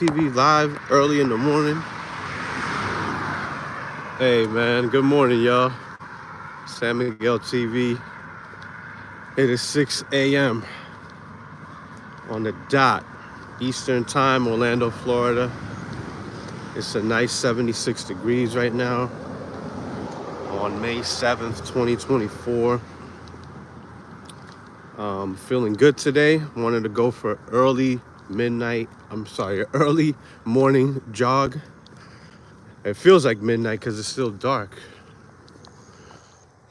TV live early in the morning. Hey man, good morning y'all. San Miguel TV. It is 6 a.m. on the dot. Eastern time, Orlando, Florida. It's a nice 76 degrees right now on May 7th, 2024. Feeling good today. Wanted to go for early morning jog. It feels like midnight because it's still dark.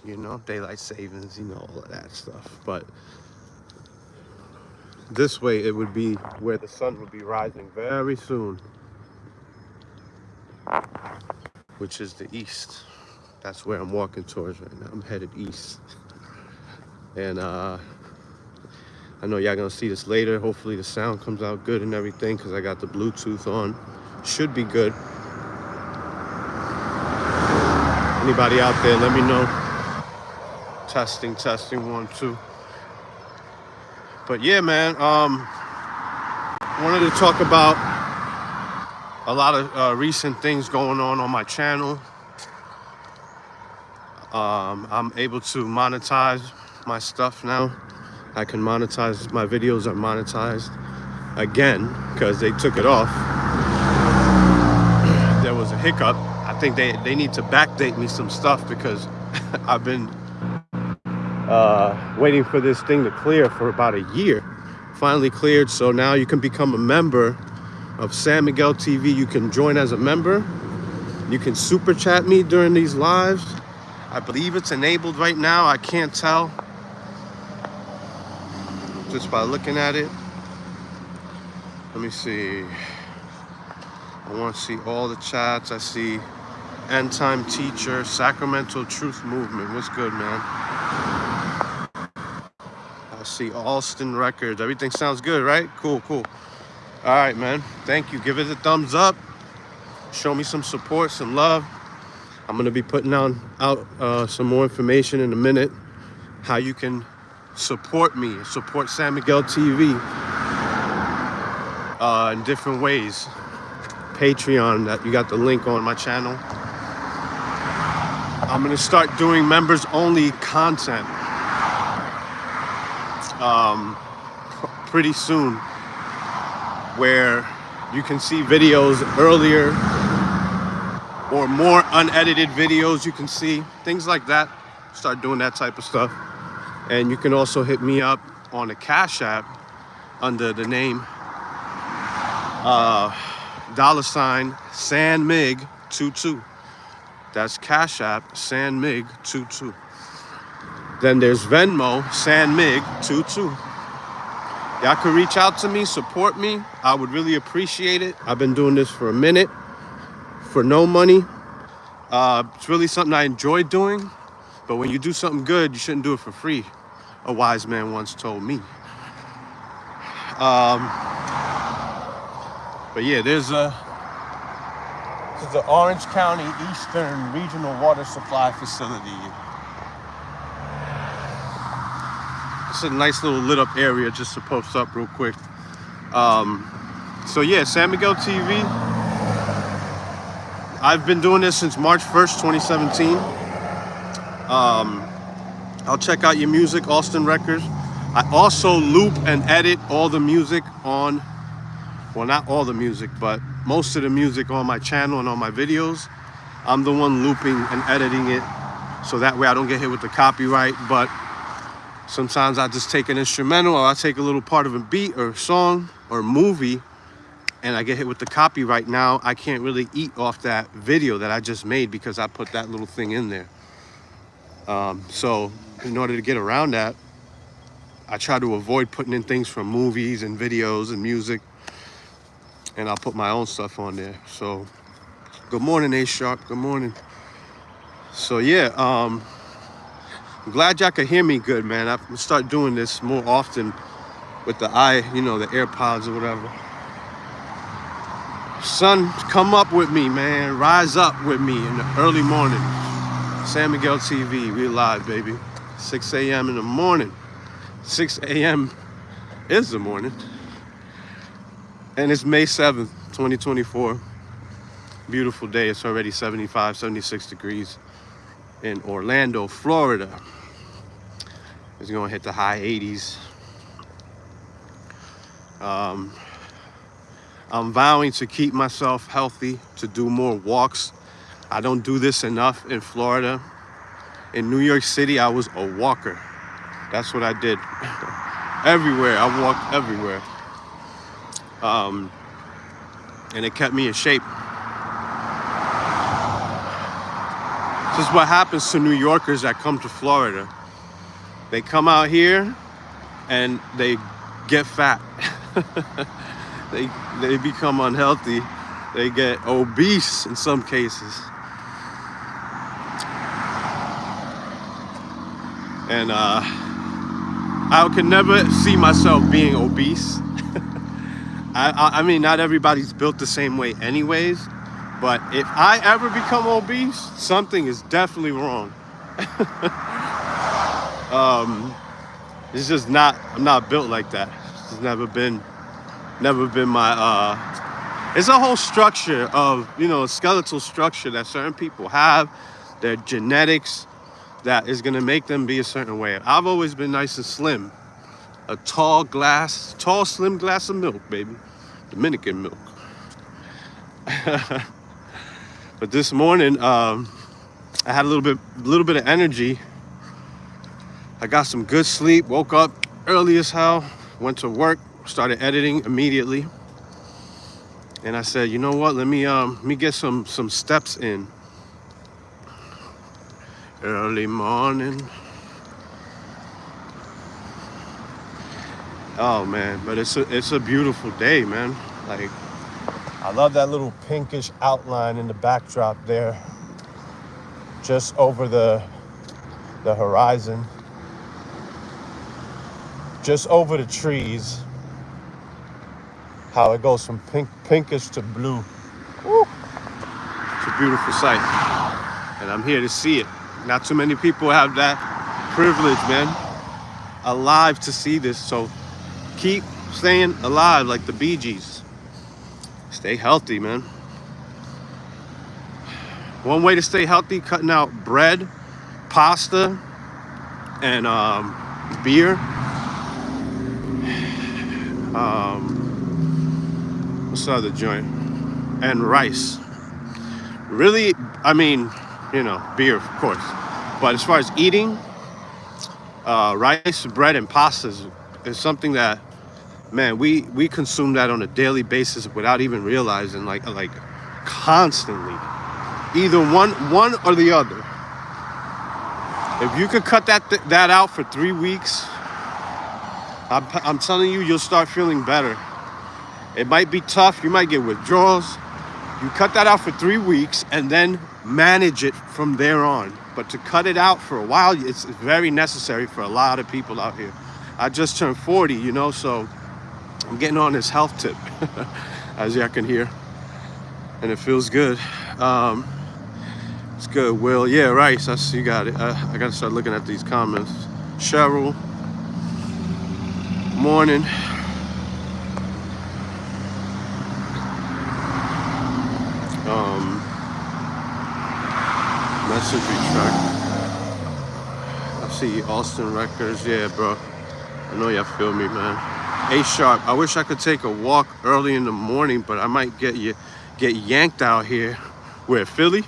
You know, daylight savings, you know, all of that stuff. But this way it would be where the sun would be rising very soon, which is the east. That's where I'm walking towards right now. I'm headed east. And I know y'all gonna see this later. Hopefully the sound comes out good and everything because I got the Bluetooth on. Should be good. Anybody out there, let me know. Testing, 1, 2. But yeah, man, wanted to talk about a lot of recent things going on my channel. I'm able to monetize my stuff now. I can monetize, my videos are monetized again because they took it off. There was a hiccup. I think they need to backdate me some stuff because I've been waiting for this thing to clear for about a year. Finally cleared, so now you can become a member of San Miguel TV. You can join as a member. You can super chat me during these lives. I believe it's enabled right now. I can't tell just by looking at it. Let me see. I want to see all the chats. I see End Time Teacher, Sacramento Truth Movement. What's good, man? I see Alston Records. Everything sounds good, right? Cool. All right, man. Thank you. Give it a thumbs up. Show me some support, some love. I'm going to be putting out some more information in a minute. How you can support me, support San Miguel TV in different ways. Patreon, that you got the link on my channel. I'm going to start doing members only content pretty soon, where you can see videos earlier or more unedited videos you can see, things like that. Start doing that type of stuff. And you can also hit me up on the Cashapp under the name $ San Mig 22. That's Cashapp San Mig 22. Then there's Venmo San Mig 22. Y'all can reach out to me, support me. I would really appreciate it. I've been doing this for a minute for no money. It's really something I enjoy doing. But when you do something good, you shouldn't do it for free. A wise man once told me. But yeah, this is the Orange County Eastern Regional Water Supply Facility. It's a nice little lit up area just to post up real quick. So yeah, San Miguel TV. I've been doing this since March 1st, 2017. I'll check out your music, Alston Records. I also loop and edit all the music on, well, not all the music, but most of the music on my channel and on my videos. I'm the one looping and editing it, so that way I don't get hit with the copyright. But sometimes I just take an instrumental, or I take a little part of a beat or song or movie, and I get hit with the copyright. Now I can't really eat off that video that I just made because I put that little thing in there. So in order to get around that, I try to avoid putting in things from movies and videos and music, and I'll put my own stuff on there. So good morning, A Sharp. Good morning. So yeah, I'm glad y'all can hear me good, man. I'm gonna start doing this more often with the the AirPods or whatever. Sun, come up with me, man. Rise up with me in the early morning. San Miguel TV, we live, baby. 6 a.m. in the morning. 6 a.m. is the morning. And it's May 7th, 2024. Beautiful day. It's already 75, 76 degrees in Orlando, Florida. It's gonna hit the high 80s. I'm vowing to keep myself healthy, to do more walks. I don't do this enough in Florida. In New York City, I was a walker. That's what I did. Everywhere, I walked everywhere. And it kept me in shape. This is what happens to New Yorkers that come to Florida. They come out here and they get fat. They become unhealthy. They get obese in some cases. And I could never see myself being obese. I mean, not everybody's built the same way anyways, but if I ever become obese, something is definitely wrong. It's just not, I'm not built like that. It's never been my, it's a whole structure of, skeletal structure that certain people have, their genetics, that is gonna make them be a certain way. I've always been nice and slim. A tall, slim glass of milk, baby. Dominican milk. But this morning, I had a little bit of energy. I got some good sleep, woke up early as hell, went to work, started editing immediately. And I said, you know what, let me get some steps in. Early morning. Oh man, but it's a beautiful day, man. Like, I love that little pinkish outline in the backdrop there, just over the horizon, just over the trees. How it goes from pinkish to blue. Woo. It's a beautiful sight, and I'm here to see it. Not too many people have that privilege, man, alive to see this. So keep staying alive like the Bee Gees. Stay healthy, man. One way to stay healthy, cutting out bread, pasta, and beer. What's the other joint? And rice. Really, I mean, beer, of course. But as far as eating, rice, bread, and pastas is something that, man, we consume that on a daily basis without even realizing, like constantly. Either one or the other. If you could cut that out for 3 weeks, I'm telling you, you'll start feeling better. It might be tough. You might get withdrawals. You cut that out for 3 weeks and then manage it from there on. But to cut it out for a while, it's very necessary for a lot of people out here. I just turned 40, so I'm getting on this health tip, as y'all can hear. And it feels good. It's good, Will. Yeah, rice. You got it. I got to start looking at these comments. Cheryl. Morning. Message track. I see Austin Records. Yeah, bro. I know y'all feel me, man. A-Sharp. I wish I could take a walk early in the morning, but I might get yanked out here. Where, Philly?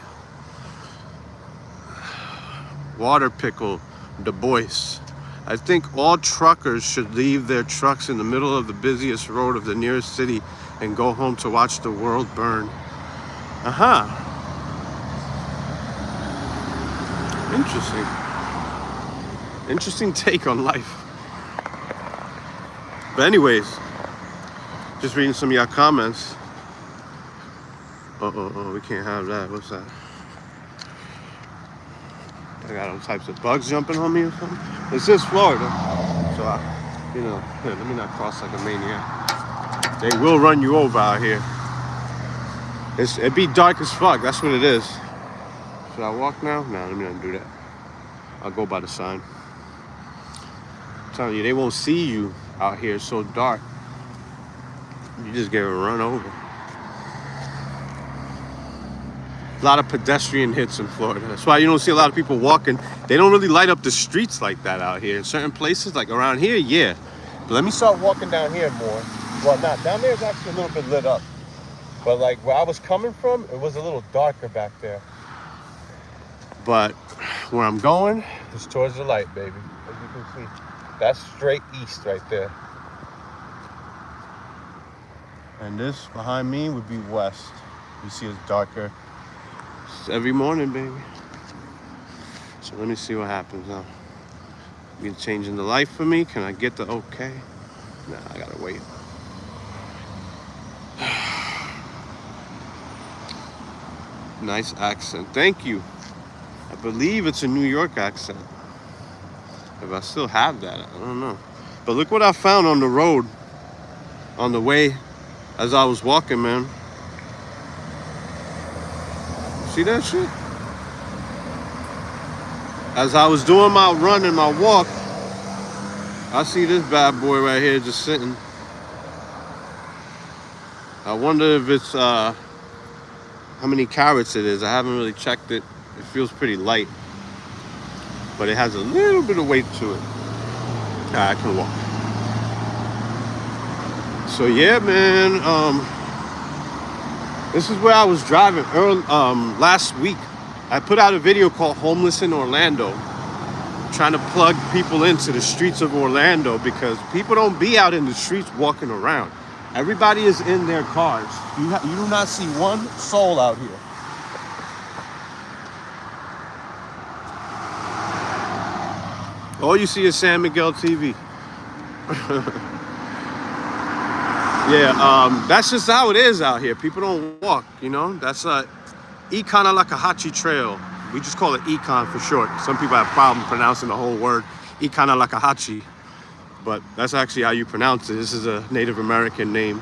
Water Pickle, Du Bois. I think all truckers should leave their trucks in the middle of the busiest road of the nearest city and go home to watch the world burn. Interesting take on life. But anyways, just reading some of y'all comments. We can't have that. What's that? I got all types of bugs jumping on me or something. This is Florida, so here, let me not cross like a maniac. They will run you over out here. It'd be dark as fuck. That's what it is. Should I walk now? No, let me not do that. I'll go by the sign. I'm telling you, they won't see you out here. It's so dark. You just get run over. A lot of pedestrian hits in Florida. That's why you don't see a lot of people walking. They don't really light up the streets like that out here. In certain places, like around here, yeah. But let me start walking down here more. Well, not down there is actually a little bit lit up. But like where I was coming from, it was a little darker back there. But where I'm going is towards the light, baby. As you can see, that's straight east right there. And this behind me would be west. You see it's darker. It's every morning, baby. So let me see what happens now. You changing the light for me? Can I get the okay? Nah, I gotta wait. Nice accent. Thank you. I believe it's a New York accent. If I still have that, I don't know. But look what I found on the road on the way as I was walking, man. See that shit? As I was doing my run and my walk, I see this bad boy right here just sitting. I wonder if it's how many carats it is. I haven't really checked it. It feels pretty light, but it has a little bit of weight to it. I can walk. So yeah, man. This is where I was driving early, last week. I put out a video called Homeless in Orlando, trying to plug people into the streets of Orlando because people don't be out in the streets walking around. Everybody is in their cars. You do not see one soul out here. All you see is San Miguel TV. Yeah, that's just how it is out here. People don't walk, you know. That's Ikanalakahachi Trail. We just call it Econ for short. Some people have problem pronouncing the whole word Ikanalakahachi, but that's actually how you pronounce it. This is a Native American name.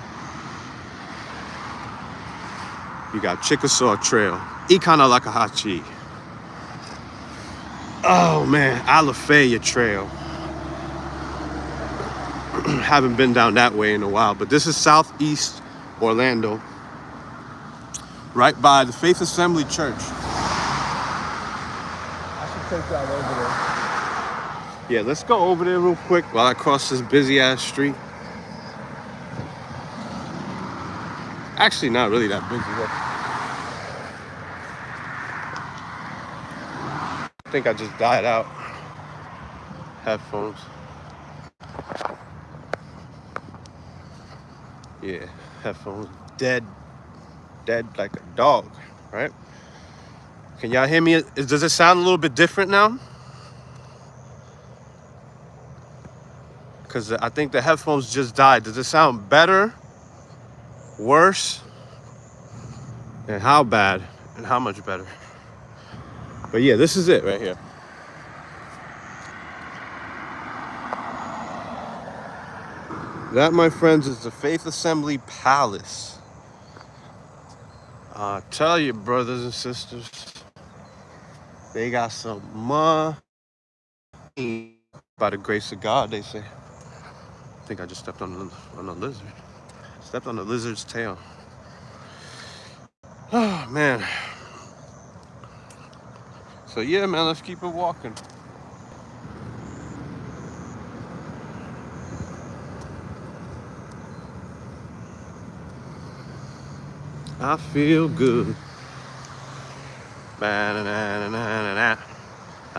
You got Chickasaw Trail, Ikanalakahachi. Oh man, Alafaya Trail. Haven't been down that way in a while, but this is Southeast Orlando, right by the Faith Assembly Church. I should take y'all over there. Yeah, let's go over there real quick while I cross this busy ass street. Actually, not really that busy. I think I just died out. Headphones. Yeah, headphones dead like a dog, right? Can y'all hear me? Does it sound a little bit different now? Because I think the headphones just died. Does it sound better? Worse? And how bad? And how much better? But yeah, this is it right here. That, my friends, is the Faith Assembly Palace. I tell you, brothers and sisters, they got some money. By the grace of God, they say. I think I just stepped on a lizard. Stepped on the lizard's tail. Oh, man. So, yeah, man, let's keep it walking. I feel good. I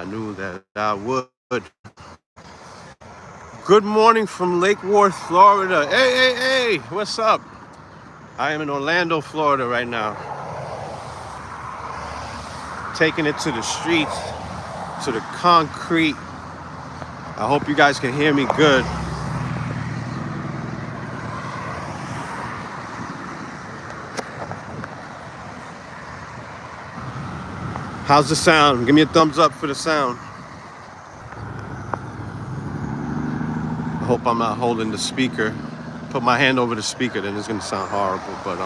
knew that I would. Good morning from Lake Worth, Florida. Hey, what's up? I am in Orlando, Florida right now. Taking it to the streets, to the concrete. I hope you guys can hear me good. How's the sound? Give me a thumbs up for the sound. I hope I'm not holding the speaker. Put my hand over the speaker, then it's gonna sound horrible, but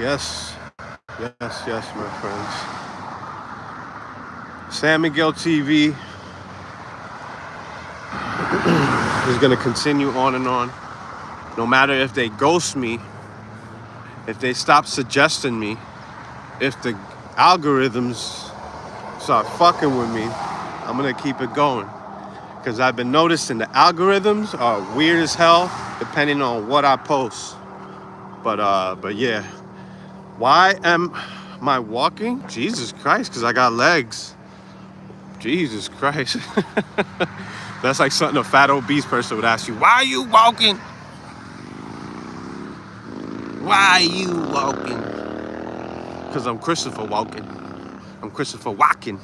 yes, my friends. San Miguel TV is gonna continue on and on. No matter if they ghost me if they stop suggesting me, if the algorithms start fucking with me, I'm gonna keep it going. Because I've been noticing the algorithms are weird as hell depending on what I post. But yeah. Why am I walking? Jesus Christ, because I got legs. Jesus Christ. That's like something a fat obese person would ask you. Why are you walking? Why are you walking? Because I'm Christopher walking. I'm Christopher walking.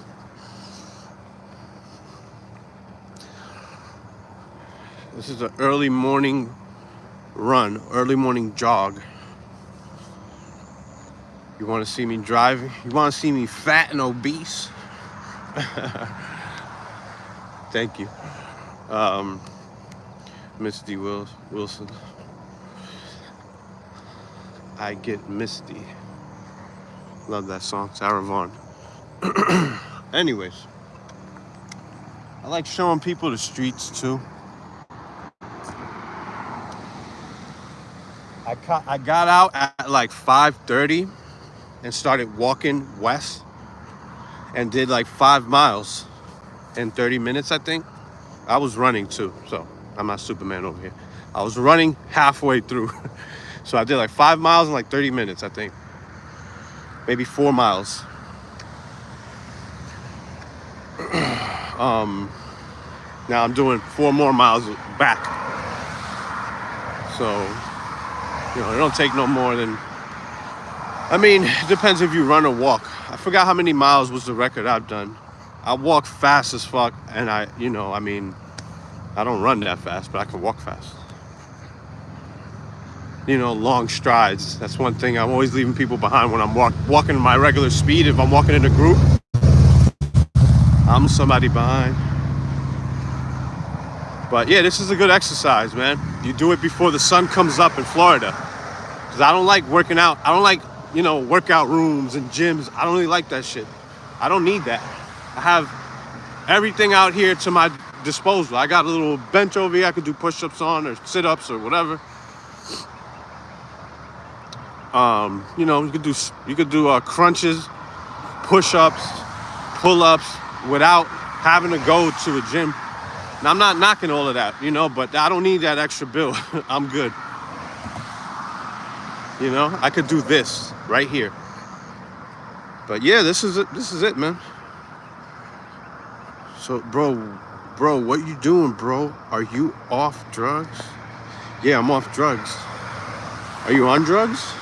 This is an early morning run, early morning jog. You want to see me driving? You want to see me fat and obese? Thank you. Misty Wilson. I Get Misty. Love that song. Sarah Vaughan. Anyways. I like showing people the streets too. I got out at like 5:30 and started walking west and did like 5 miles in 30 minutes, I think. I was running too, so I'm not Superman over here. I was running halfway through. So I did like 5 miles in like 30 minutes, I think. Maybe 4 miles. Now I'm doing 4 more miles back. So, you know, it don't take no more than, I mean, it depends if you run or walk. I forgot how many miles was the record I've done. I walk fast as fuck, and I don't run that fast, but I can walk fast. You know, long strides. That's one thing. I'm always leaving people behind when I'm walking my regular speed. If I'm walking in a group, I'm somebody behind. But yeah, this is a good exercise, man. You do it before the sun comes up in Florida. Because I don't like working out. I don't like, you know, workout rooms and gyms. I don't really like that shit. I don't need that. I have everything out here to my disposal. I got a little bench over here I could do push-ups on or sit-ups or whatever. You know, you could do crunches, push-ups, pull-ups without having to go to a gym. Now, I'm not knocking all of that, you know, but I don't need that extra bill. I'm good. You know, I could do this right here. But yeah, this is it, man. So, bro, what you doing, bro? Are you off drugs? Yeah, I'm off drugs. Are you on drugs?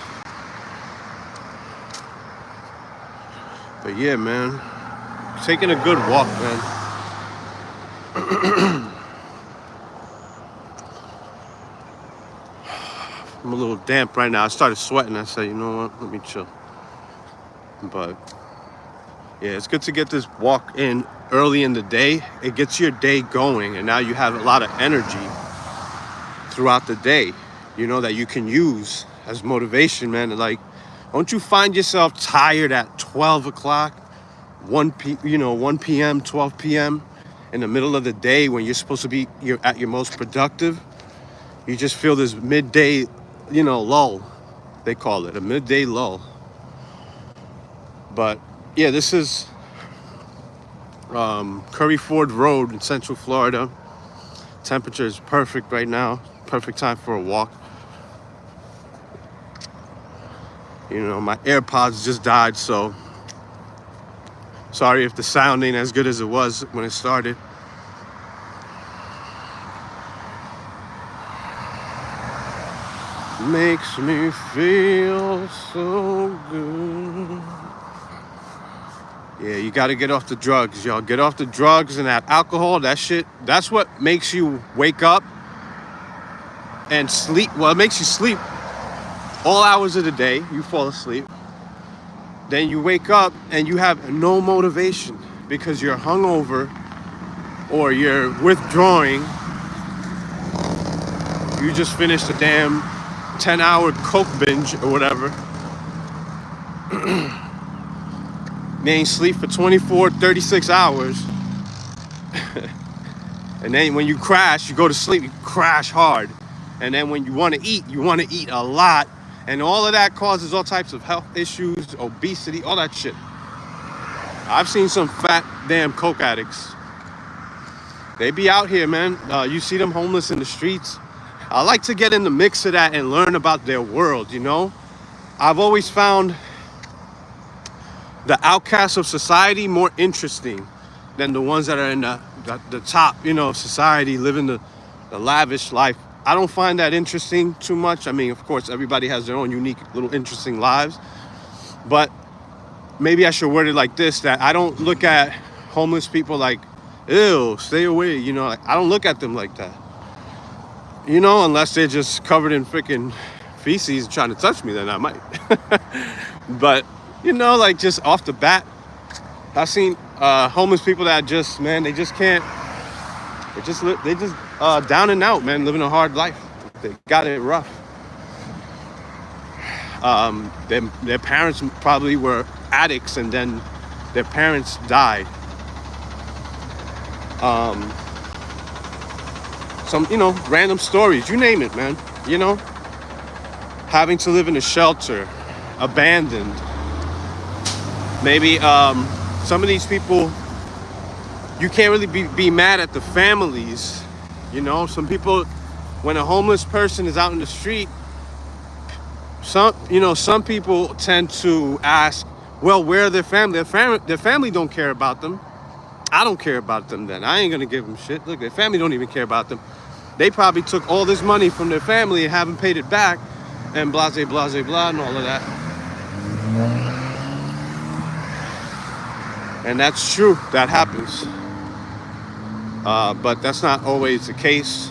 But yeah, man, taking a good walk, man. I'm a little damp right now. I started sweating. I said, you know what? Let me chill. But yeah, it's good to get this walk in early in the day. It gets your day going, and now you have a lot of energy throughout the day, you know, that you can use as motivation, man. Like, don't you find yourself tired at 12 o'clock, 1 p.m., 12 p.m. in the middle of the day when you're supposed to be at your most productive? You just feel this midday, you know, lull. They call it a midday lull. But yeah, this is Curry Ford Road in Central Florida. Temperature is perfect right now. Perfect time for a walk. You know, my AirPods just died, so sorry if the sound ain't as good as it was when it started. Makes me feel so good. Yeah, you gotta get off the drugs, y'all. Get off the drugs and that alcohol, that shit. That's what makes you wake up and sleep. Well, it makes you sleep all hours of the day. You fall asleep. Then you wake up and you have no motivation because you're hungover or you're withdrawing. You just finished a damn 10-hour coke binge or whatever. They ain't sleep for 24, 36 hours. And then when you crash, you go to sleep, you crash hard. And then when you want to eat a lot. And all of that causes all types of health issues, obesity, all that shit. I've seen some fat damn coke addicts. They be out here, man. You see them homeless in the streets. I like to get in the mix of that and learn about their world, you know? I've always found the outcasts of society more interesting than the ones that are in the top, you know, of society, living the lavish life. I don't find that interesting too much. I mean, of course, everybody has their own unique little interesting lives. But maybe I should word it like this, that I don't look at homeless people like, ew, stay away, you know? Like, I don't look at them like that. You know, unless they're just covered in freaking feces trying to touch me, then I might. But, you know, like just off the bat, I've seen homeless people that just, man, they just can't, they just down and out, man, living a hard life. They got it rough. Their parents probably were addicts and then their parents died. Some, you know, random stories, you name it, man, you know, having to live in a shelter, abandoned. Maybe some of these people, you can't really be mad at the families, you know. Some people, when a homeless person is out in the street, some people tend to ask, well, where are their family? Their family don't care about them. I don't care about them then. I ain't gonna give them shit. Look, their family don't even care about them. They probably took all this money from their family and haven't paid it back, and blah, blah, blah, blah, and all of that. And that's true, that happens. But that's not always the case.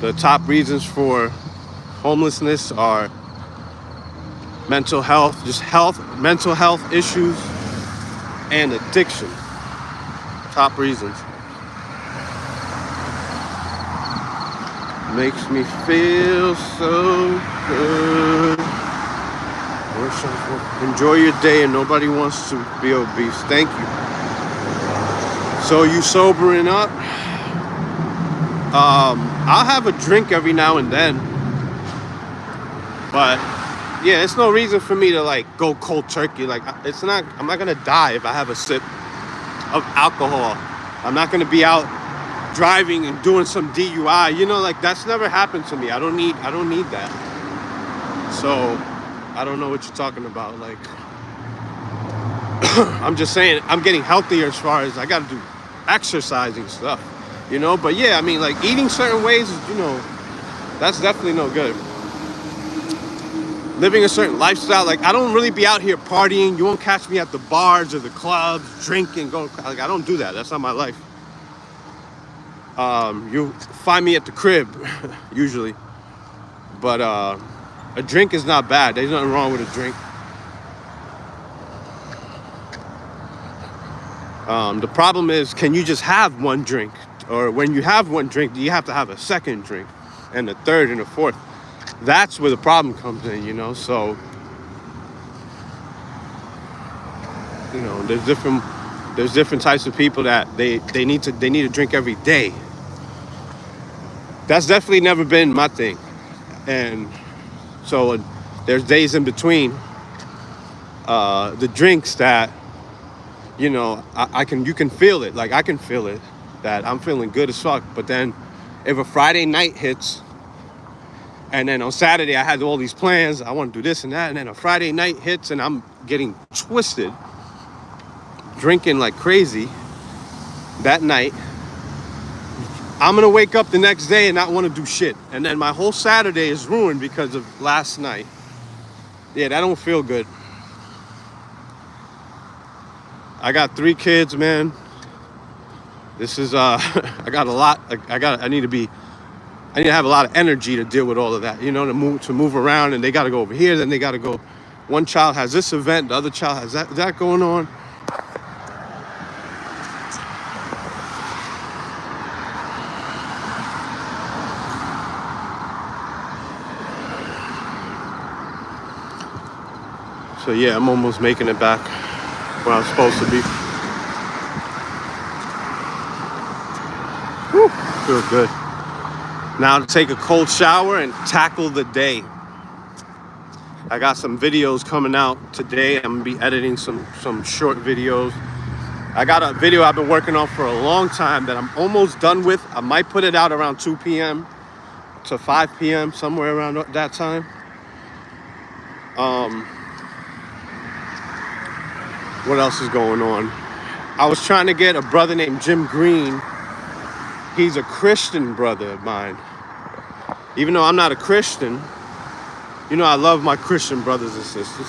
The top reasons for homelessness are mental health, mental health issues, and addiction. Top reasons. Makes me feel so good. Enjoy your day, and nobody wants to be obese. Thank you. So you sobering up? I'll have a drink every now and then, but yeah, it's no reason for me to like go cold turkey. Like I'm not gonna die if I have a sip of alcohol. I'm not gonna be out driving and doing some DUI, you know, like that's never happened to me. I don't need that. So I don't know what you're talking about. Like I'm just saying I'm getting healthier as far as I gotta do exercising stuff, you know. But yeah, I mean, like eating certain ways, you know, that's definitely no good. Living a certain lifestyle, like I don't really be out here partying. You won't catch me at the bars or the clubs drinking, like I don't do that. That's not my life. You find me at the crib usually, but a drink is not bad. There's nothing wrong with a drink. The problem is, can you just have one drink? Or when you have one drink, do you have to have a second drink and a third and a fourth? That's where the problem comes in, you know. So, you know, there's different types of people that they need to drink every day. That's definitely never been my thing. And so there's days in between the drinks that, you know, you can feel it. Like I can feel it, that I'm feeling good as fuck. But then if a Friday night hits, and then on Saturday I had all these plans, I want to do this and that, and then a Friday night hits and I'm getting twisted, drinking like crazy that night, I'm gonna wake up the next day and not want to do shit. And then my whole Saturday is ruined because of last night. Yeah, that don't feel good. I got 3 kids, man. This is I got a lot. I need to have a lot of energy to deal with all of that, you know, to move around, and they got to go over here, then they got to go. One child has this event, the other child has that going on. So yeah, I'm almost making it back where I'm supposed to be. Whew, feel good. Now to take a cold shower and tackle the day. I got some videos coming out today. I'm gonna be editing some short videos. I got a video I've been working on for a long time that I'm almost done with. I might put it out around 2 p.m. to 5 p.m. somewhere around that time. What else is going on? I was trying to get a brother named Jim Green. He's a Christian brother of mine. Even though I'm not a Christian, you know, I love my Christian brothers and sisters.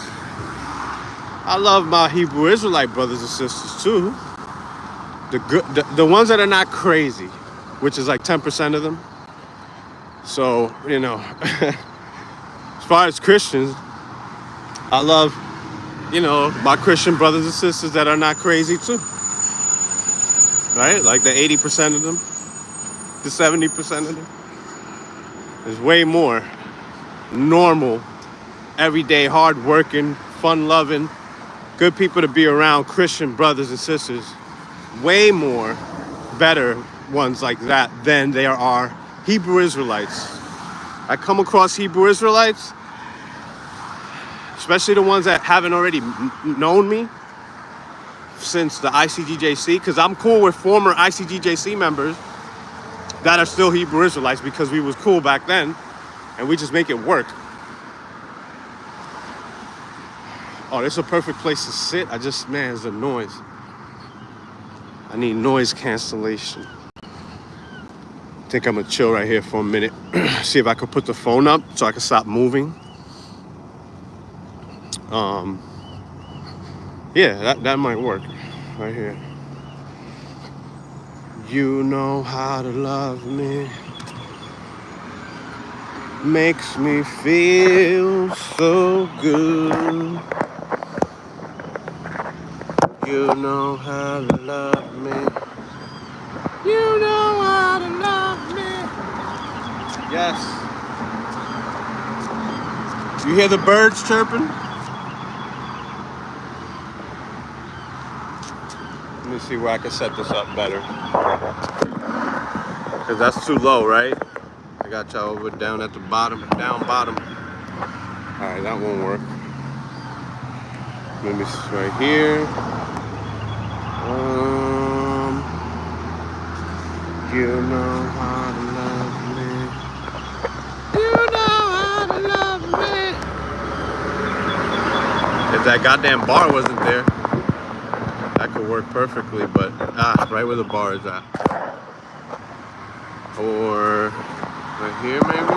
I love my Hebrew Israelite brothers and sisters too. The ones that are not crazy, which is like 10% of them. So, you know, as far as Christians, I love, you know, my Christian brothers and sisters that are not crazy too. Right? Like the 80% of them, the 70% of them. There's way more normal, everyday, hard-working, fun-loving, good people to be around, Christian brothers and sisters. Way more better ones like that than there are Hebrew Israelites. I come across Hebrew Israelites, especially the ones that haven't already known me since the ICGJC, because I'm cool with former ICGJC members that are still Hebrew Israelites because we was cool back then and we just make it work. Oh, this is a perfect place to sit. Man, it's a noise. I need noise cancellation. I think I'm gonna chill right here for a minute. See if I can put the phone up so I can stop moving. Yeah, that might work right here. You know how to love me. Makes me feel so good. You know how to love me. You know how to love me. Yes. You hear the birds chirping? Let me see where I can set this up better. Because that's too low, right? I got y'all over down at the bottom, down bottom. All right, that won't work. Maybe it's right here. You know how to love me. You know how to love me. If that goddamn bar wasn't there, that could work perfectly, but right where the bar is at. Or right here, maybe?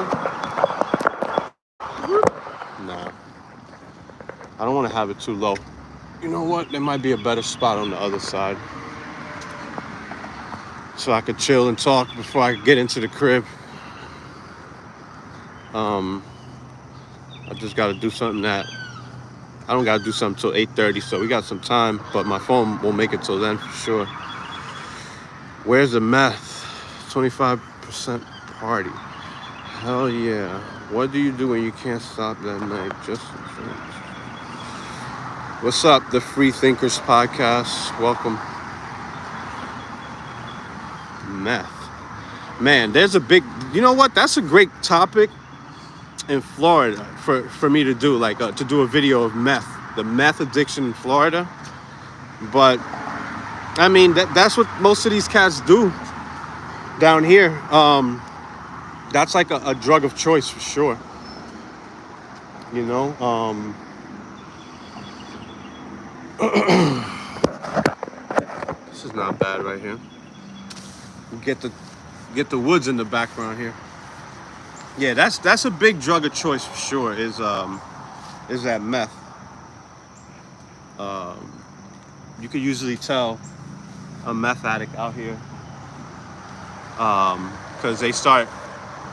Nah. I don't want to have it too low. You know what? There might be a better spot on the other side. So I could chill and talk before I get into the crib. I just got to do something that... I don't got to do something till 8:30, so we got some time. But my phone won't make it till then for sure. Where's the meth? 25% party. Hell yeah. What do you do when you can't stop that night? Just... What's up, the Free Thinkers Podcast? Welcome. Meth. Man, there's a big... You know what? That's a great topic in Florida for me to do. Like, to do a video of meth. The meth addiction in Florida. But, I mean, that's what most of these cats do down here. That's like a drug of choice for sure. You know? This is not bad right here. Get the woods in the background here. Yeah, that's a big drug of choice for sure. Is that meth? You could usually tell a meth addict out here because they start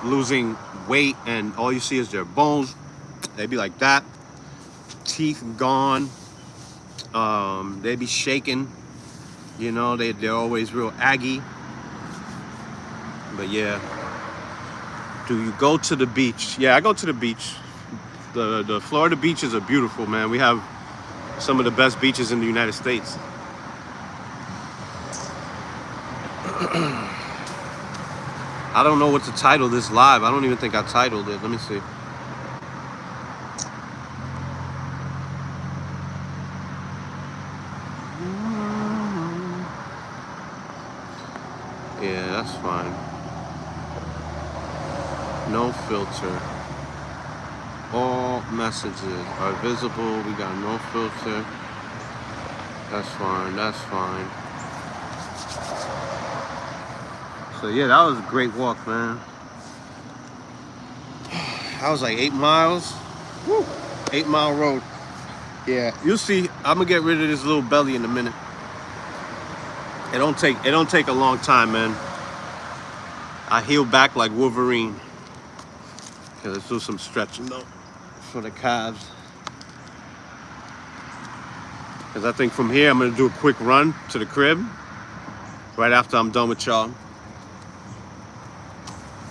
losing weight and all you see is their bones. They be like that, teeth gone. They be shaking. You know, they're always real aggy. But yeah, do you go to the beach? Yeah, I go to the beach. The Florida beaches are beautiful, man. We have some of the best beaches in the United States. I don't know what to title this live. I don't even think I titled it. Let me see. That's fine. No filter. All messages are visible. We got no filter. That's fine. That's fine. So yeah, that was a great walk, man. That was like 8 miles. Woo. 8 Mile road. Yeah, you'll see. I'm gonna get rid of this little belly in a minute. It don't take a long time, man. I heal back like Wolverine. Okay, let's do some stretching though for the calves. Because I think from here I'm gonna do a quick run to the crib right after I'm done with y'all.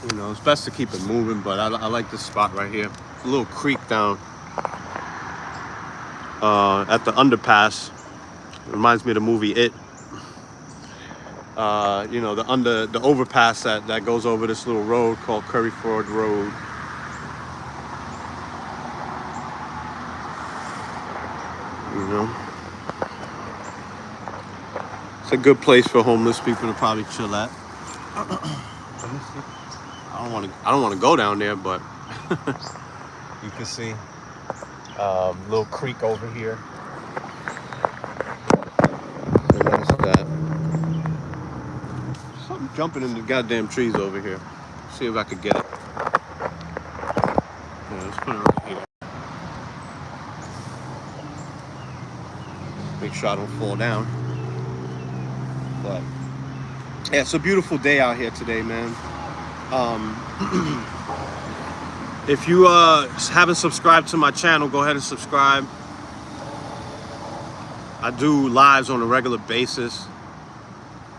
You know, it's best to keep it moving, but I like this spot right here. A little creek down at the underpass. It reminds me of the movie It. You know, the overpass that goes over this little road called Curryford Road. You know, it's a good place for homeless people to probably chill at. I don't want to go down there, but you can see little creek over here. And that's that. Something jumping in the goddamn trees over here. See if I could get it. Yeah, let's put it right here. Make sure I don't fall down. But yeah, it's a beautiful day out here today, man. If you haven't subscribed to my channel, go ahead and subscribe. I do lives on a regular basis.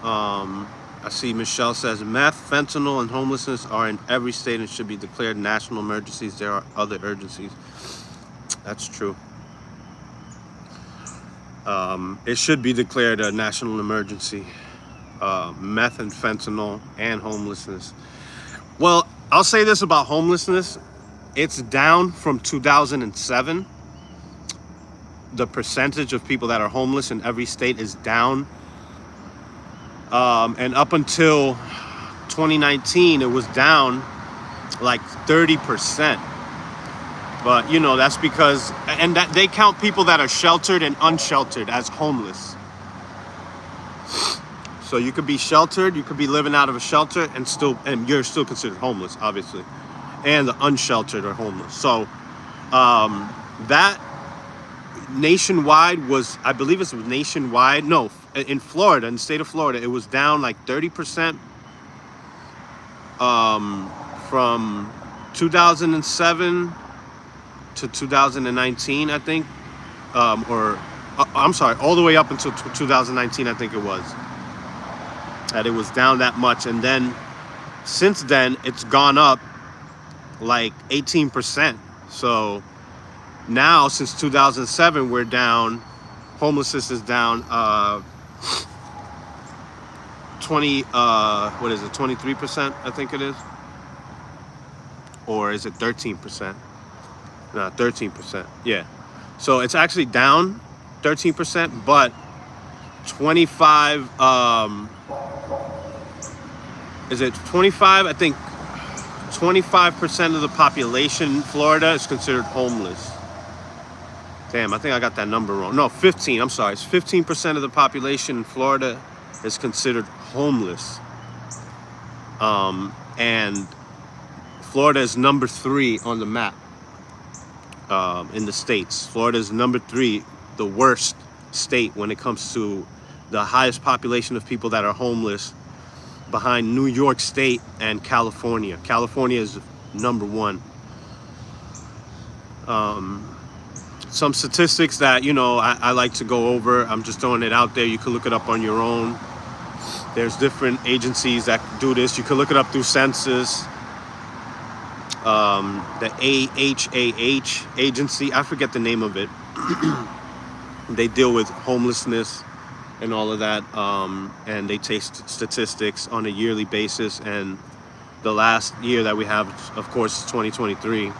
I see Michelle says meth, fentanyl, and homelessness are in every state and should be declared national emergencies. There are other urgencies. That's true. It should be declared a national emergency. Meth and fentanyl and homelessness. Well, I'll say this about homelessness. It's down from 2007. The percentage of people that are homeless in every state is down. And up until 2019, it was down like 30%. But, you know, that's because, and that they count people that are sheltered and unsheltered as homeless. So you could be sheltered, you could be living out of a shelter and you're still considered homeless, obviously. And the unsheltered are homeless. So that nationwide was, I believe it was nationwide. No, in Florida, in the state of Florida, it was down like 30% from 2007 to 2019, I think. I'm sorry, all the way up until 2019, I think it was. That it was down that much. And then since then, it's gone up like 18%. So now, since 2007, we're down, homelessness is down 23%, I think it is. Or is it 13%? No, 13%. Yeah. So it's actually down 13%, but 25, is it 25? I think 25% of the population in Florida is considered homeless. Damn, I think I got that number wrong. No, 15, I'm sorry. It's 15% of the population in Florida is considered homeless. And Florida is number 3 on the map in the states. Florida is number 3, the worst state when it comes to the highest population of people that are homeless, behind New York State and California. California is number 1. Some statistics that, you know, I like to go over. I'm just throwing it out there. You can look it up on your own. There's different agencies that do this. You can look it up through census. The AHAH agency, I forget the name of it. They deal with homelessness and all of that, and they take statistics on a yearly basis, and the last year that we have, of course, is 2023.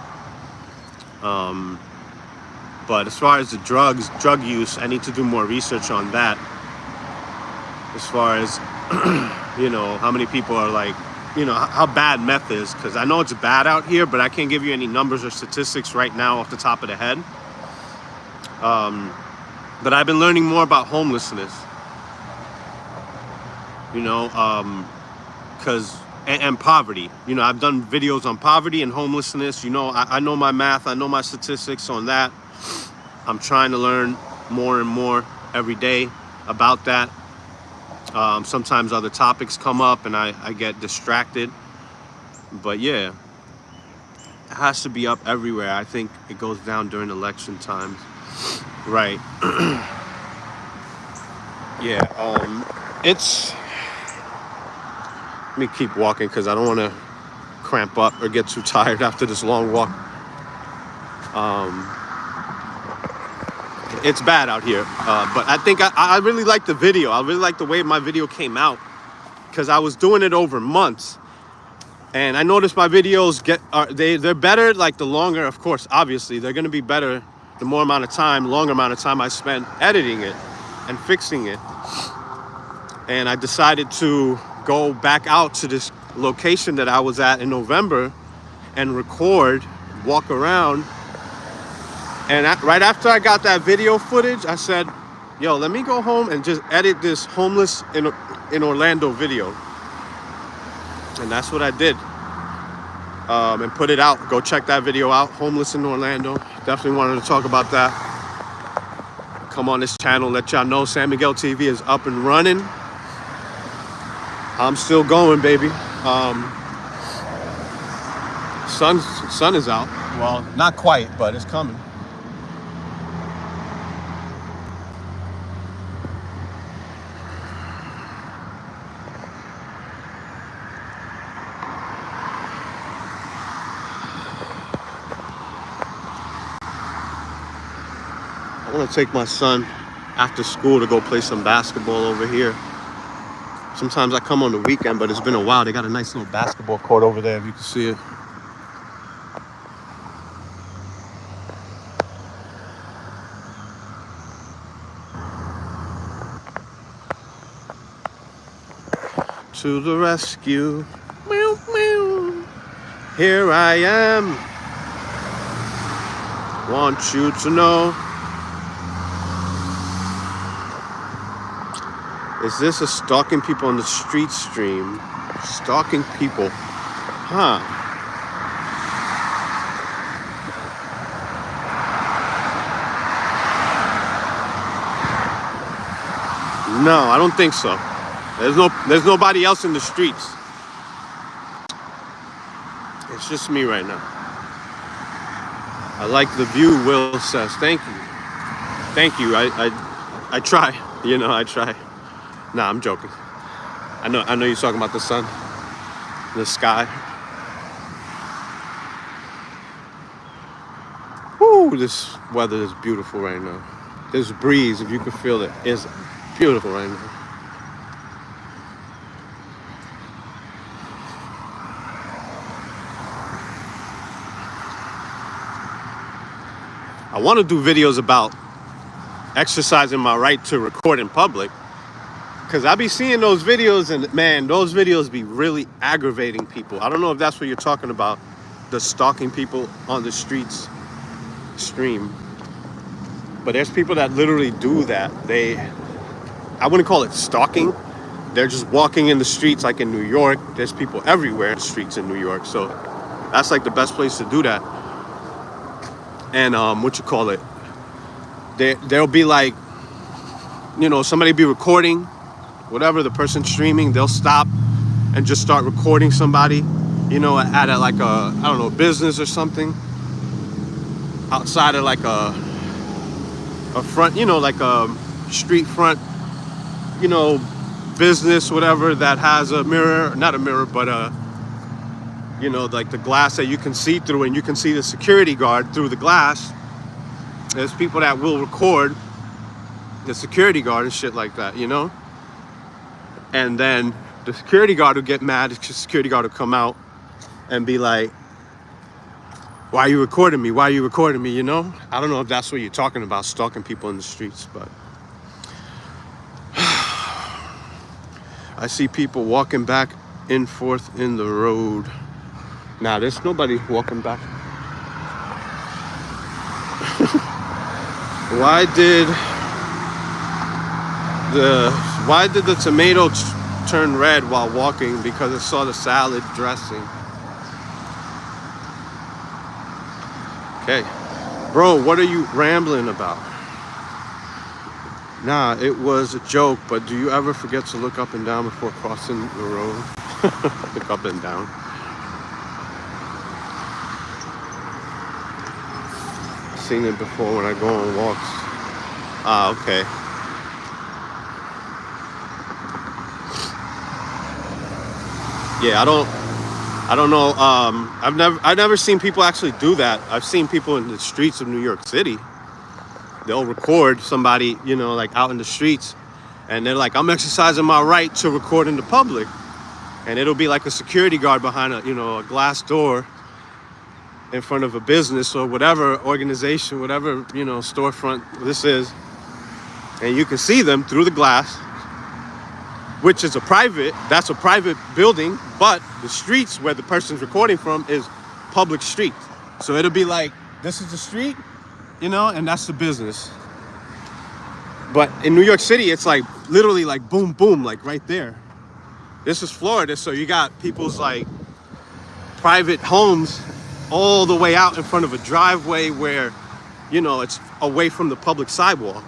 But as far as the drug use, I need to do more research on that. As far as you know, how many people are like, you know, how bad meth is, because I know it's bad out here, but I can't give you any numbers or statistics right now off the top of the head. But I've been learning more about homelessness, you know, and poverty. You know, I've done videos on poverty and homelessness. You know, I know my math, I know my statistics on that. I'm trying to learn more and more every day about that. Sometimes other topics come up and I get distracted. But yeah, it has to be up everywhere. I think it goes down during election times. Right. Yeah, it's... Let me keep walking because I don't want to cramp up or get too tired after this long walk. It's bad out here, but I think I really like the video. I really like the way my video came out because I was doing it over months, and I noticed my videos they're better like the longer. Of course, obviously, they're gonna be better the more amount of time, longer amount of time I spend editing it and fixing it. And I decided to go back out to this location that I was at in November and record, walk around. And right after I got that video footage, I said, yo, let me go home and just edit this homeless in Orlando video. And that's what I did. And put it out. Go check that video out, homeless in Orlando. Definitely wanted to talk about that. Come on this channel, let y'all know San Miguel TV is up and running. I'm still going, baby. Sun is out. Well, not quite, but it's coming. I want to take my son after school to go play some basketball over here. Sometimes I come on the weekend, but it's been a while. They got a nice little basketball court over there, if you can see it. To the rescue. Meow, meow. Here I am. Want you to know. Is this a stalking people on the street stream? Stalking people. Huh. No, I don't think so. There's nobody else in the streets. It's just me right now. I like the view, Will says. Thank you. Thank you. I try. You know, I try. Nah, I'm joking. I know you're talking about the sun, the sky. Woo, this weather is beautiful right now. This breeze, if you can feel it, is beautiful right now. I want to do videos about exercising my right to record in public. Because I be seeing those videos and, man, those videos be really aggravating people. I don't know if that's what you're talking about, the stalking people on the streets stream. But there's people that literally do that. I wouldn't call it stalking. They're just walking in the streets like in New York. There's people everywhere in the streets in New York. So that's like the best place to do that. And there'll be like, you know, somebody be recording, whatever, the person streaming, they'll stop and just start recording somebody, you know, at like a, I don't know, business or something, outside of like a front, you know, like a street front, you know, business, whatever, that has a mirror, not a mirror, but you know, like the glass that you can see through, and you can see the security guard through the glass. There's people that will record the security guard and shit like that, you know? And then the security guard will get mad. The security guard will come out and be like, why are you recording me? Why are you recording me, you know? I don't know if that's what you're talking about, stalking people in the streets, but... I I see people walking back and forth in the road. Nah, there's nobody walking back. Why did the tomato turn red while walking? Because it saw the salad dressing. Okay. Bro, what are you rambling about? Nah, it was a joke, but do you ever forget to look up and down before crossing the road? Look up and down. I've seen it before when I go on walks. Ah, okay. Yeah, I don't know. I've never seen people actually do that. I've seen people in the streets of New York City. They'll record somebody, you know, like out in the streets, and they're like, I'm exercising my right to record in the public. And it'll be like a security guard behind a glass door in front of a business or whatever organization, whatever, storefront this is. And you can see them through the glass, which is that's a private building, but the streets where the person's recording from is public street. So it'll be like, this is the street, and that's the business. But in New York City, it's like literally like boom, boom, like right there. This is Florida, so you got people's like private homes all the way out in front of a driveway where, it's away from the public sidewalk.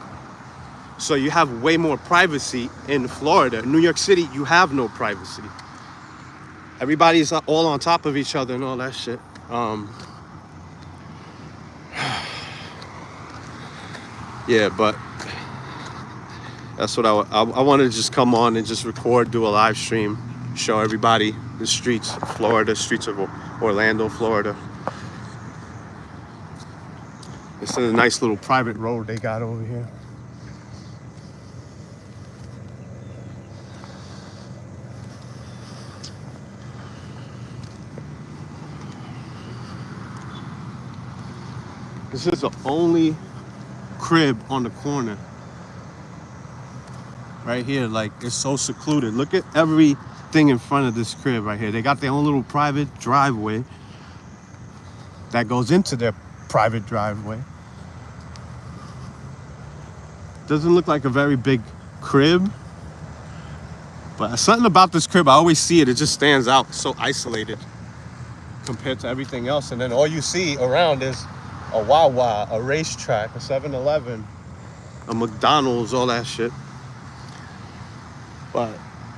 So you have way more privacy in Florida. In New York City, you have no privacy. Everybody's all on top of each other and all that shit. Yeah, but that's what I wanted to just come on and just record, do a live stream, show everybody the streets of Florida, streets of Orlando, Florida. This is a nice little private road they got over here. This is the only crib on the corner. Right here, like it's so secluded. Look at everything in front of this crib right here. They got their own little private driveway that goes into their private driveway. Doesn't look like a very big crib, but something about this crib, I always see it just stands out, so isolated compared to everything else. And then all you see around is a Wawa, a racetrack, a 7-Eleven, a McDonald's, all that shit. But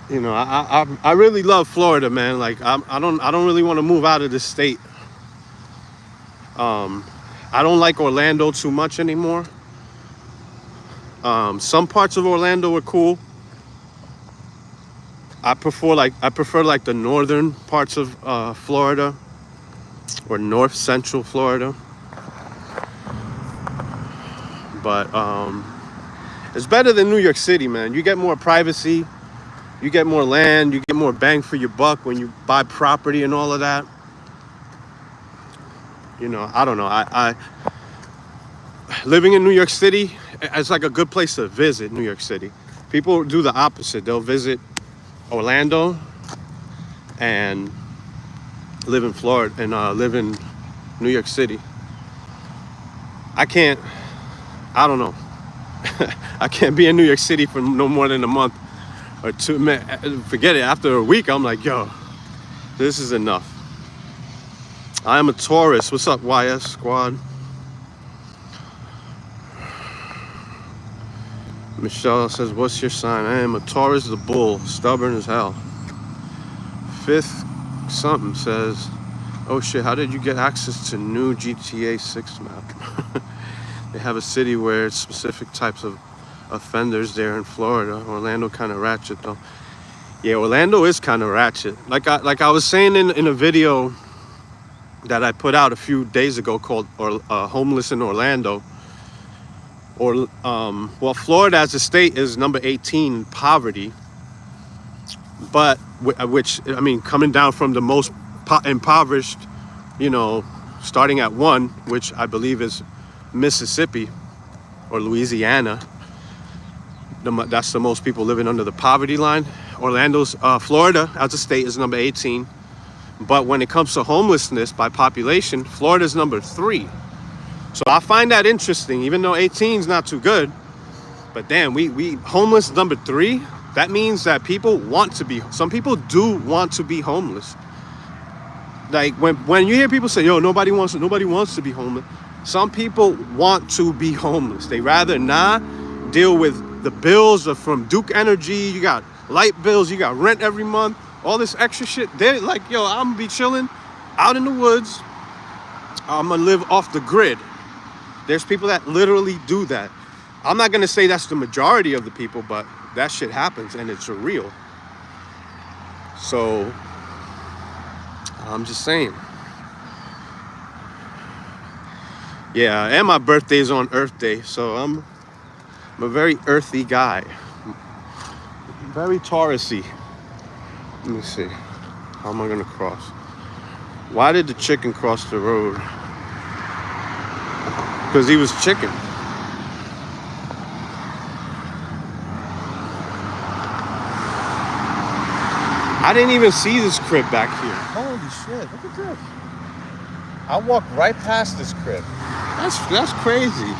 I really love Florida, man. Like I don't really want to move out of this state. I don't like Orlando too much anymore. Some parts of Orlando are cool. I prefer the northern parts of Florida, or north central Florida. But it's better than New York City, man. You get more privacy, you get more land, you get more bang for your buck when you buy property and all of that. I don't know. I living in New York City, it's like a good place to visit. New York City. People do the opposite. They'll visit Orlando and live in Florida and live in New York City. I don't know. I can't be in New York City for no more than a month or two. Man, forget it. After a week, I'm like, yo, this is enough. I am a Taurus. What's up, YS Squad? Michelle says, what's your sign? I am a Taurus, the bull, stubborn as hell. Fifth something says, oh shit, how did you get access to new GTA 6 map? They have a city where it's specific types of offenders there in Florida. Orlando kind of ratchet though. Yeah, Orlando is kind of ratchet. Like I was saying in a video that I put out a few days ago called Homeless in Orlando. Florida as a state is number 18 in poverty. But, coming down from the most impoverished, starting at 1, which I believe is Mississippi or Louisiana. That's the most people living under the poverty line. Orlando's, Florida as a state is number 18. But when it comes to homelessness by population, Florida's number 3. So I find that interesting, even though 18 is not too good. But damn, we homeless number 3. That means that people want to be, some people do want to be homeless. Like when you hear people say, yo, nobody wants to be homeless. Some people want to be homeless. They rather not deal with the bills from Duke Energy. You got light bills, you got rent every month. All this extra shit, they're like, yo, I'm gonna be chilling out in the woods. I'm gonna live off the grid. There's people that literally do that. I'm not gonna say that's the majority of the people, but that shit happens and it's real. So, I'm just saying. Yeah, and my birthday's on Earth Day, so I'm a very earthy guy. Very Taurus-y. Let me see. How am I gonna cross? Why did the chicken cross the road? Because he was chicken. I didn't even see this crib back here. Holy shit, look at this. I walked right past this crib. That's crazy.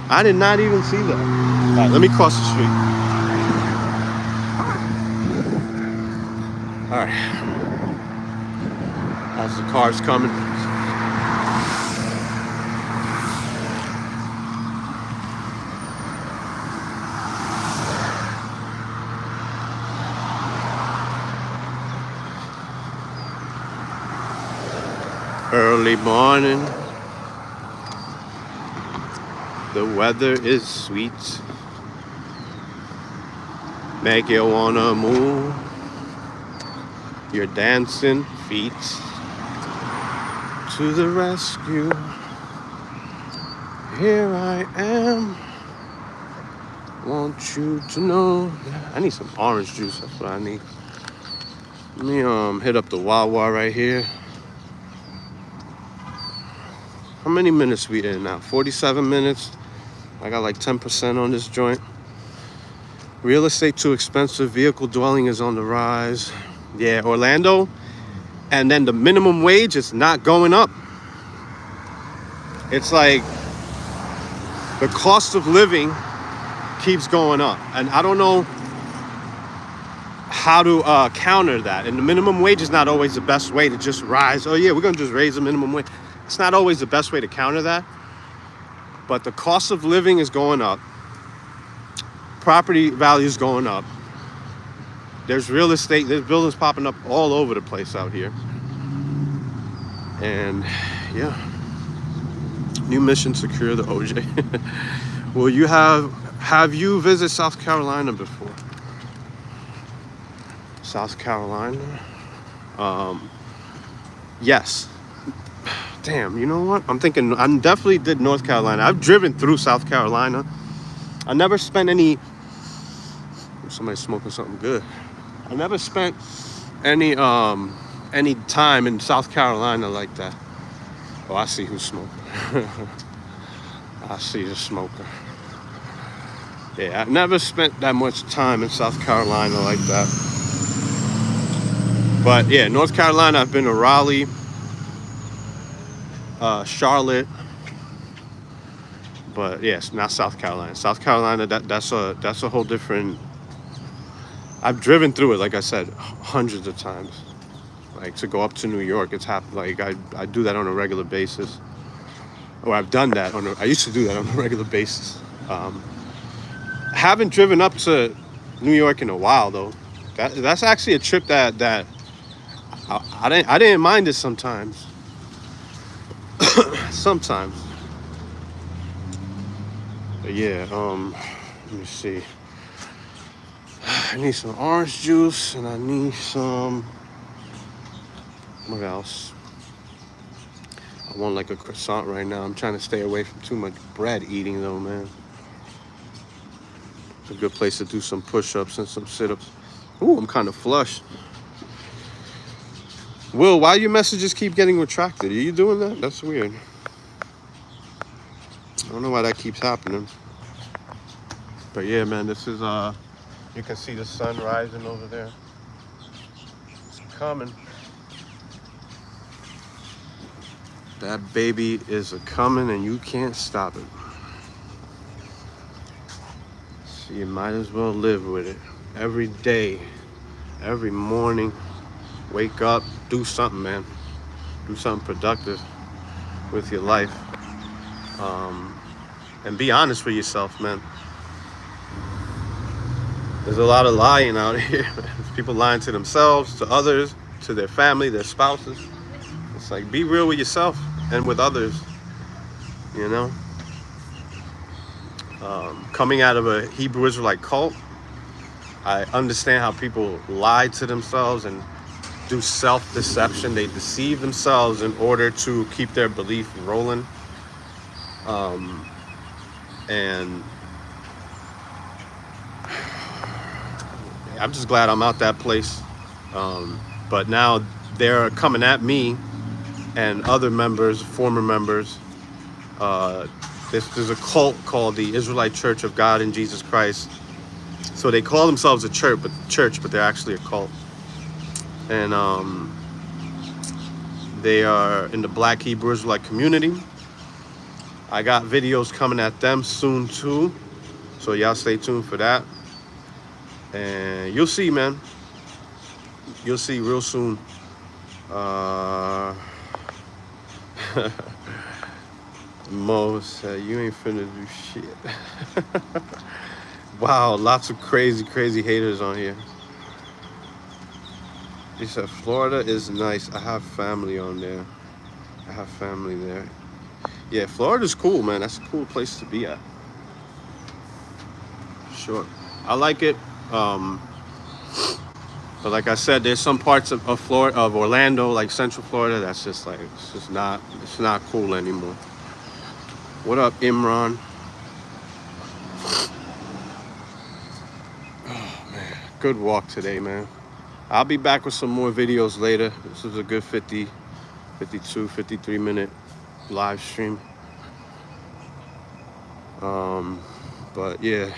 I did not even see that. All right, let me cross the street. All right, as the car's coming. Early morning, the weather is sweet, make you wanna move your dancing feet to the rescue. Here I am, want you to know. I need some orange juice, that's what I need. Let me hit up the Wawa right here. How many minutes we in now? 47 minutes. I got like 10% on this joint. Real estate too expensive. Vehicle dwelling is on the rise. Yeah, Orlando. And then the minimum wage is not going up. It's like the cost of living keeps going up. And I don't know how to counter that. And the minimum wage is not always the best way to just rise. Oh yeah, we're going to just raise the minimum wage. It's not always the best way to counter that. But the cost of living is going up. Property value is going up. There's real estate, there's buildings popping up all over the place out here. And yeah. New mission, secure the OJ. Well, have you visited South Carolina before? South Carolina? Yes. Damn, you know what? I'm thinking, I definitely did North Carolina. I've driven through South Carolina. I never spent any, somebody's smoking something good. I never spent any time in South Carolina like that. Oh, I see who's smoking. I see the smoker. Yeah, I've never spent that much time in South Carolina like that. But yeah, North Carolina, I've been to Raleigh, Charlotte, but yes, not South Carolina. South Carolina, that's a whole different. I've driven through it, like I said, hundreds of times. Like to go up to New York, it's happened. Like I do that on a regular basis. Or I've done that I used to do that on a regular basis. I haven't driven up to New York in a while though. That's actually a trip that I didn't mind it sometimes. Sometimes. But yeah, let me see. I need some orange juice and I need some, what else? I want like a croissant right now. I'm trying to stay away from too much bread eating though, man. It's a good place to do some push-ups and some sit-ups. Ooh, I'm kind of flush. Will, why your messages keep getting retracted? Are you doing that? That's weird. I don't know why that keeps happening. But yeah, man, this is You can see the sun rising over there. It's coming. That baby is a-coming and you can't stop it. So you might as well live with it. Every day, every morning, wake up, do something, man. Do something productive with your life. And be honest with yourself, man. There's a lot of lying out here. There's people lying to themselves, to others, to their family, their spouses. It's like, be real with yourself and with others, you know? Coming out of a Hebrew Israelite cult, I understand how people lie to themselves and do self-deception. They deceive themselves in order to keep their belief rolling. And I'm just glad I'm out that place. But now they're coming at me and other members, former members. There's a cult called the Israelite Church of God in Jesus Christ. So they call themselves a church, but they're actually a cult. And they are in the Black Hebrew Israelite community. I got videos coming at them soon too, so y'all stay tuned for that. And you'll see, man. You'll see real soon. Mo said, you ain't finna do shit. Wow, lots of crazy haters on here. He said, Florida is nice. I have family on there. I have family there. Yeah, Florida's cool, man. That's a cool place to be at. Sure. I like it. But like I said, there's some parts of Florida, of Orlando, like Central Florida, that's just like, it's not cool anymore. What up, Imran? Oh, man. Good walk today, man. I'll be back with some more videos later. This is a good 50, 52, 53 minute live stream. But yeah,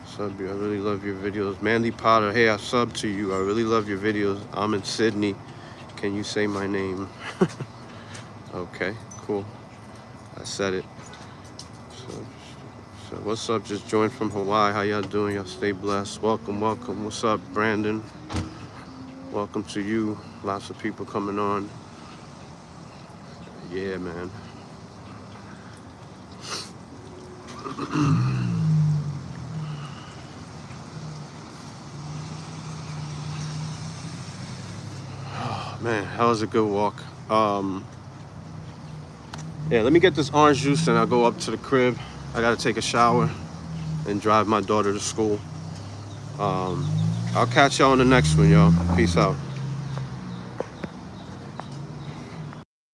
sub you. I really love your videos. Mandy Potter, hey, I subbed to you. I really love your videos. I'm in Sydney. Can you say my name? Okay, cool. I said it. So what's up? Just joined from Hawaii. How y'all doing? Y'all stay blessed. Welcome. What's up, Brandon? Welcome to you. Lots of people coming on. Yeah, man. Oh, man, that was a good walk. Yeah, let me get this orange juice and I'll go up to the crib. I gotta take a shower and drive my daughter to school. I'll catch y'all on the next one, y'all. Peace out.